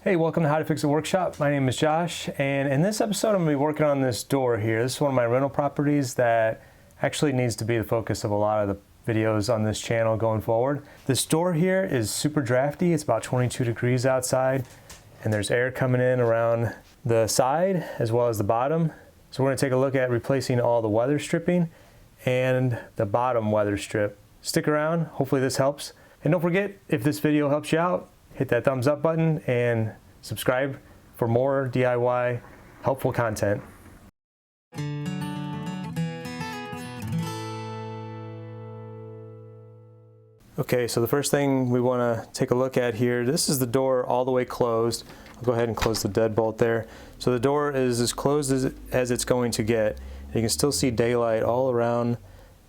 Hey, welcome to How to Fix It Workshop. My name is Josh, and in this episode I'm going to be working on this door here. This is one of my rental properties that actually needs to be the focus of a lot of the videos on this channel going forward. This door here is super drafty. It's about 22 degrees outside, and there's air coming in around the side as well as the bottom. So we're going to take a look at replacing all the weather stripping and the bottom weather strip. Stick around, hopefully this helps. And don't forget, if this video helps you out, hit that thumbs up button and subscribe for more DIY helpful content. Okay, so the first thing we want to take a look at here, this is the door all the way closed. I'll go ahead and close the deadbolt there. So the door is as closed as it's going to get. You can still see daylight all around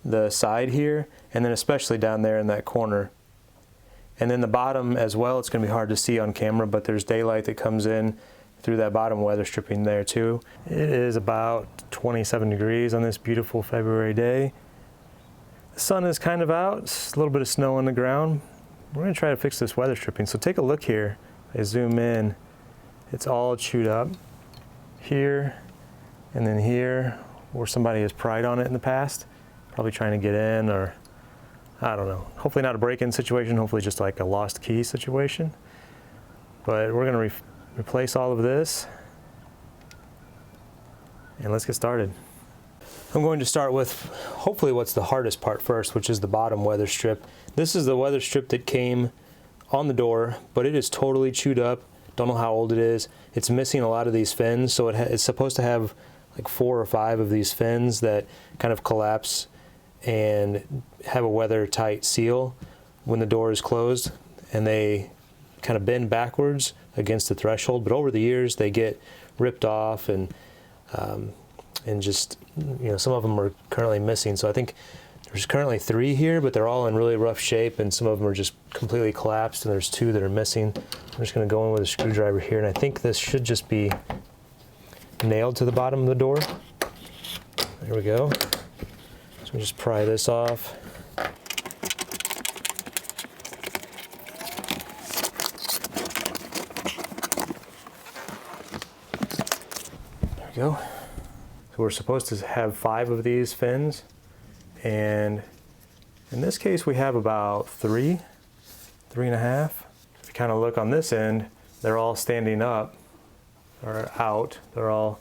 the side here, and then especially down there in that corner. And then the bottom as well, it's going to be hard to see on camera, but there's daylight that comes in through that bottom weather stripping there too. It is about 27 degrees on this beautiful February day. The sun is kind of out, it's a little bit of snow on the ground. We're going to try to fix this weather stripping. So take a look here. I zoom in. It's all chewed up here and then here where somebody has pried on it in the past, probably trying to get in, or I don't know. Hopefully not a break-in situation, hopefully just like a lost key situation. But we're going to replace all of this, and let's get started. I'm going to start with hopefully what's the hardest part first, which is the bottom weather strip. This is the weather strip that came on the door, but it is totally chewed up. Don't know how old it is. It's missing a lot of these fins, so it's supposed to have like 4 or 5 of these fins that kind of collapse and have a weather tight seal when the door is closed, and they kind of bend backwards against the threshold, but over the years they get ripped off and just, you know, some of them are currently missing. So I think there's currently 3 here, but they're all in really rough shape, and some of them are just completely collapsed, and there's 2 that are missing. I'm just going to go in with a screwdriver here, and I think this should just be nailed to the bottom of the door. There we go. So we just pry this off. There we go. So we're supposed to have 5 of these fins, and in this case we have about 3 and a half. If you kind of look on this end, they're all standing up or out. They're all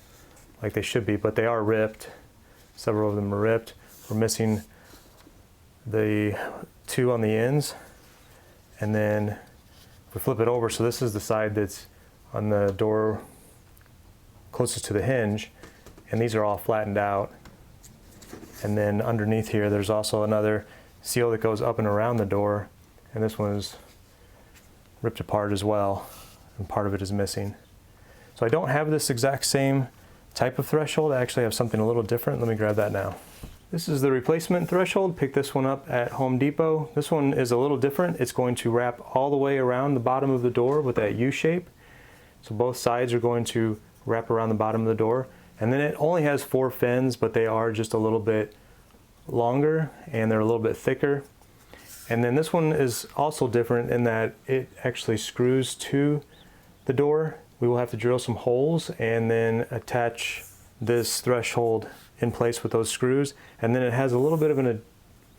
like they should be, but they are ripped. Several of them are ripped. We're missing the 2 on the ends, and then if we flip it over, so this is the side that's on the door closest to the hinge, and these are all flattened out. And then underneath here there's also another seal that goes up and around the door, and this one is ripped apart as well, and part of it is missing. So I don't have this exact same type of threshold. I actually have something a little different. Let me grab that now. This is the replacement threshold. Picked this one up at Home Depot. This one is a little different. It's going to wrap all the way around the bottom of the door with that U shape. So both sides are going to wrap around the bottom of the door. And then it only has 4 fins, but they are just a little bit longer and they're a little bit thicker. And then this one is also different in that it actually screws to the door. We will have to drill some holes and then attach this threshold in place with those screws, and then it has a little bit of an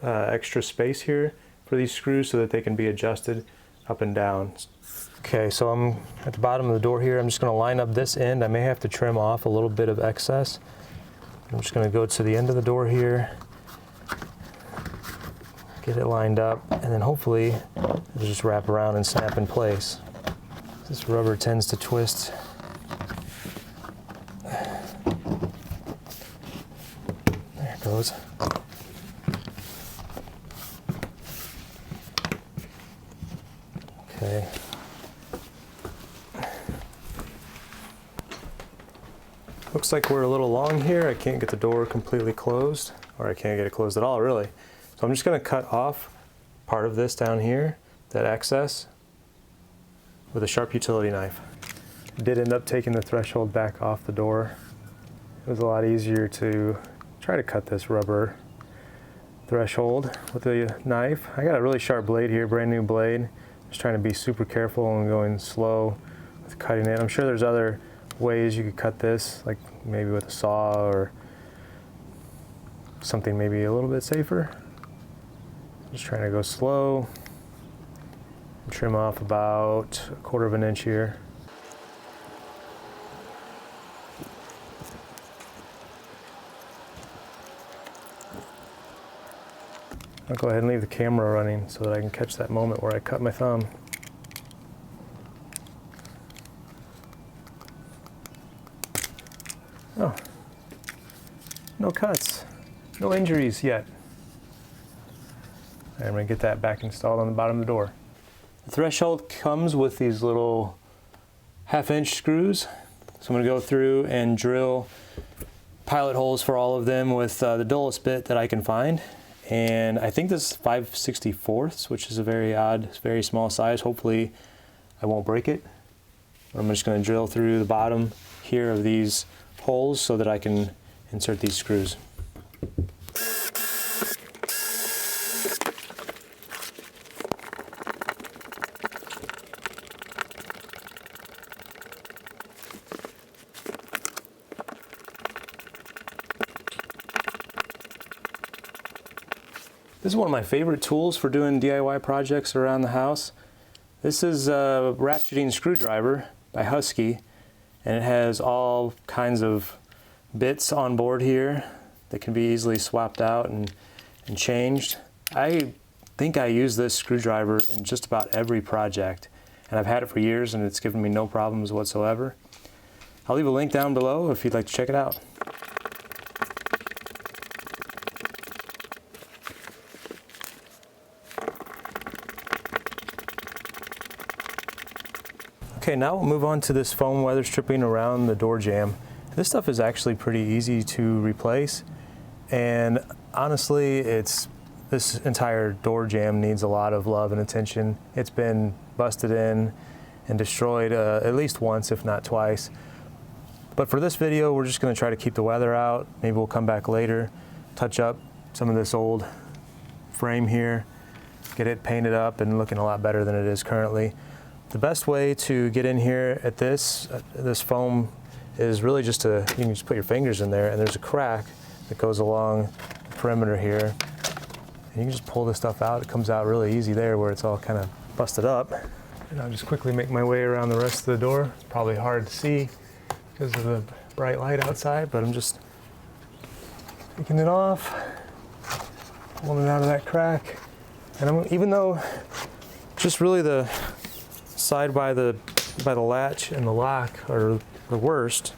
extra space here for these screws so that they can be adjusted up and down. Okay, so I'm at the bottom of the door here. I'm just going to line up this end. I may have to trim off a little bit of excess. I'm just going to go to the end of the door here, get it lined up, and then hopefully it'll just wrap around and snap in place. This rubber tends to twist. There it goes. Okay. Looks like we're a little long here. I can't get the door completely closed, or I can't get it closed at all, really. So I'm just going to cut off part of this down here, that excess, with a sharp utility knife. I did end up taking the threshold back off the door. It was a lot easier to try to cut this rubber threshold with a knife. I got a really sharp blade here, brand new blade. Just trying to be super careful and going slow with cutting it. I'm sure there's other ways you could cut this, like maybe with a saw or something maybe a little bit safer. Just trying to go slow. Trim off about 1/4 of an inch here. I'll go ahead and leave the camera running so that I can catch that moment where I cut my thumb. Oh, no cuts, no injuries yet. I'm gonna get that back installed on the bottom of the door. The threshold comes with these little 1/2-inch screws. So I'm gonna go through and drill pilot holes for all of them with the dullest bit that I can find. And I think this is 5/64, which is a very odd, very small size. Hopefully I won't break it. I'm just gonna drill through the bottom here of these holes so that I can insert these screws. This is one of my favorite tools for doing DIY projects around the house. This is a ratcheting screwdriver by Husky, and it has all kinds of bits on board here that can be easily swapped out and changed. I think I use this screwdriver in just about every project, and I've had it for years and it's given me no problems whatsoever. I'll leave a link down below if you'd like to check it out. Okay, now we'll move on to this foam weather stripping around the door jamb. This stuff is actually pretty easy to replace, and honestly, this entire door jamb needs a lot of love and attention. It's been busted in and destroyed at least once, if not twice. But for this video, we're just going to try to keep the weather out. Maybe we'll come back later, touch up some of this old frame here, get it painted up and looking a lot better than it is currently. The best way to get in here at this foam is really just you can just put your fingers in there, and there's a crack that goes along the perimeter here. And you can just pull this stuff out. It comes out really easy there where it's all kind of busted up. And I'll just quickly make my way around the rest of the door. It's probably hard to see because of the bright light outside, but I'm just taking it off, pulling it out of that crack. And even though just really the side by the latch and the lock are the worst.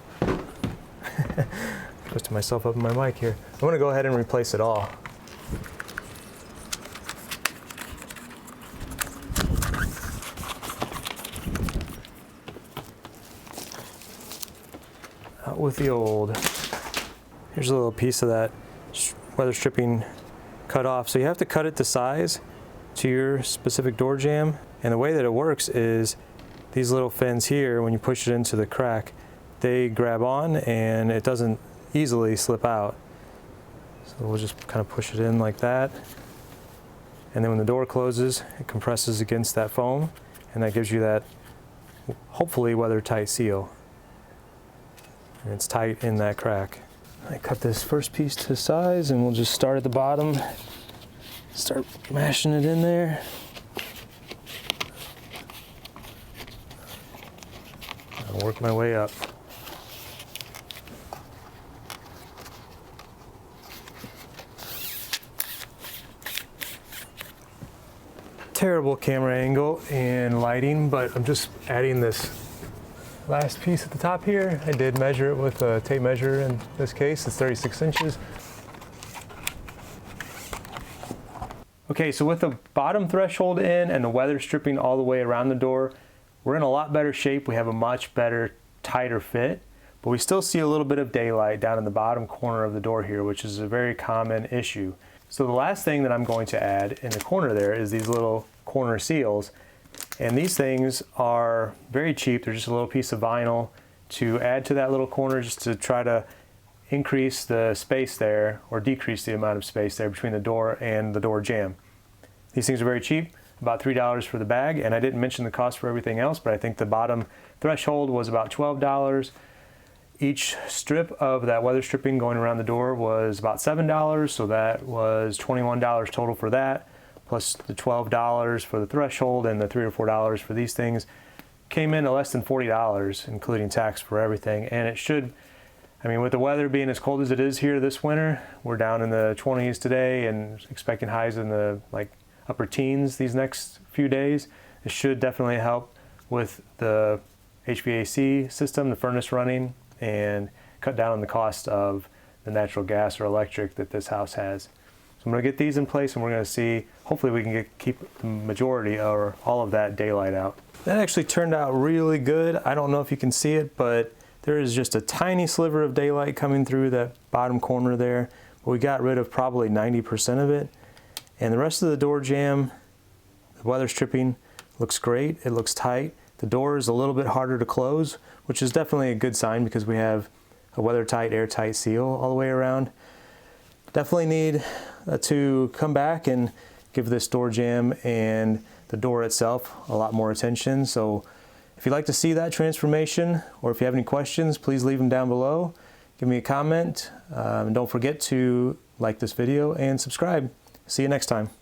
Twisting myself up in my mic here. I'm going to go ahead and replace it all. Out with the old. Here's a little piece of that weather stripping cut off. So you have to cut it to size to your specific door jamb. And the way that it works is these little fins here, when you push it into the crack, they grab on and it doesn't easily slip out. So we'll just kind of push it in like that. And then when the door closes, it compresses against that foam, and that gives you that hopefully weather-tight seal. And it's tight in that crack. I cut this first piece to size, and we'll just start at the bottom, start mashing it in there. I'll work my way up. Terrible camera angle and lighting, but I'm just adding this last piece at the top here. I did measure it with a tape measure. In this case, it's 36 inches. Okay, so with the bottom threshold in and the weather stripping all the way around the door, we're in a lot better shape. We have a much better, tighter fit, but we still see a little bit of daylight down in the bottom corner of the door here, which is a very common issue. So the last thing that I'm going to add in the corner there is these little corner seals. And these things are very cheap. They're just a little piece of vinyl to add to that little corner, just to try to increase the space there or decrease the amount of space there between the door and the door jamb. These things are very cheap, about $3 for the bag, and I didn't mention the cost for everything else, but I think the bottom threshold was about $12. Each strip of that weather stripping going around the door was about $7, so that was $21 total for that, plus the $12 for the threshold and the $3 or $4 for these things. Came in at less than $40, including tax for everything. And it should, I mean, with the weather being as cold as it is here this winter, we're down in the 20s today and expecting highs in the upper teens these next few days. It should definitely help with the HVAC system, the furnace running, and cut down on the cost of the natural gas or electric that this house has. So I'm going to get these in place, and we're going to see, hopefully we can keep the majority or all of that daylight out. That actually turned out really good. I don't know if you can see it, but there is just a tiny sliver of daylight coming through that bottom corner there. But we got rid of probably 90% of it. And the rest of the door jamb, the weather stripping, looks great. It looks tight. The door is a little bit harder to close, which is definitely a good sign because we have a weather-tight, airtight seal all the way around. Definitely need to come back and give this door jamb and the door itself a lot more attention. So if you'd like to see that transformation, or if you have any questions, please leave them down below. Give me a comment, and don't forget to like this video and subscribe. See you next time.